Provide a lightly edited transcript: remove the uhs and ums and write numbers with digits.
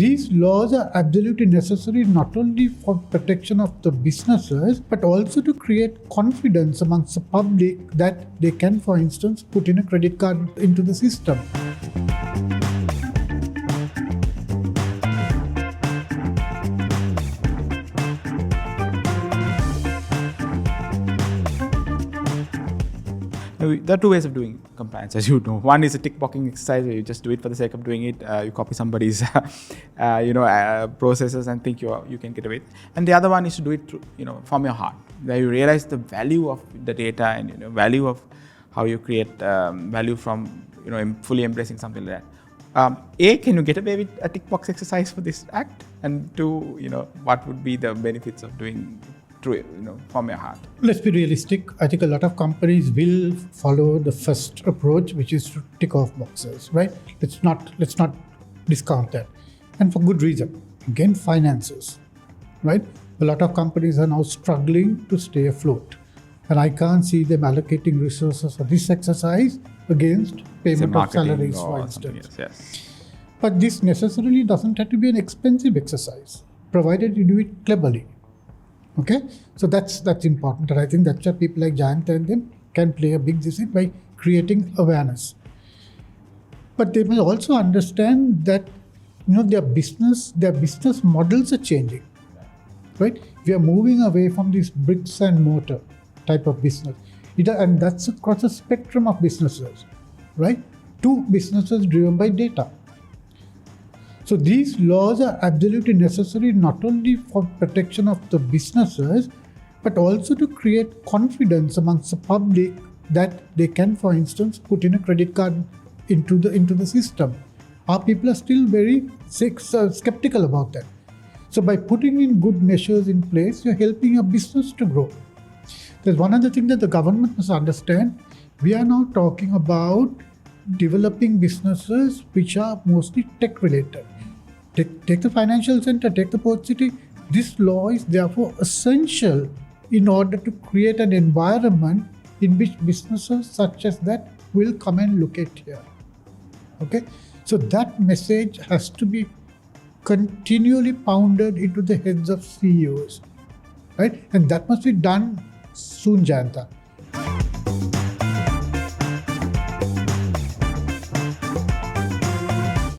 These laws are absolutely necessary not only for protection of the businesses, but also to create confidence amongst the public that they can, for instance, put in a credit card into the system. There are two ways of doing compliance, as you know. One is a tick-boxing exercise where you just do it for the sake of doing it. You copy somebody's, processes and think you can get away. And the other one is to do it through, from your heart, where you realize the value of the data and value of how you create value from fully embracing something like that. Can you get away with a tick-box exercise for this act? And two, what would be the benefits of doing through from your heart? Let's be realistic. I think a lot of companies will follow the first approach, which is to tick off boxes, right? Let's not discount that, and for good reason. Again, finances, right? A lot of companies are now struggling to stay afloat, and I can't see them allocating resources for this exercise against payment of salaries, for instance. Yes. But this necessarily doesn't have to be an expensive exercise, provided you do it cleverly. Okay, so that's important, and I think that's where people like Jayant and them can play a big decision by creating awareness. But they must also understand that their business models are changing, right? We are moving away from this bricks and mortar type of business, and that's across a spectrum of businesses, right? To businesses driven by data. So these laws are absolutely necessary not only for protection of the businesses, but also to create confidence amongst the public that they can, for instance, put in a credit card into the system. Our people are still very skeptical about that. So by putting in good measures in place, you're helping your business to grow. There's one other thing that the government must understand. We are now talking about developing businesses which are mostly tech related. Take the financial center, take the port city. This law is therefore essential in order to create an environment in which businesses such as that will come and locate here. Okay, so that message has to be continually pounded into the heads of CEOs, right? And that must be done soon, Jayanta.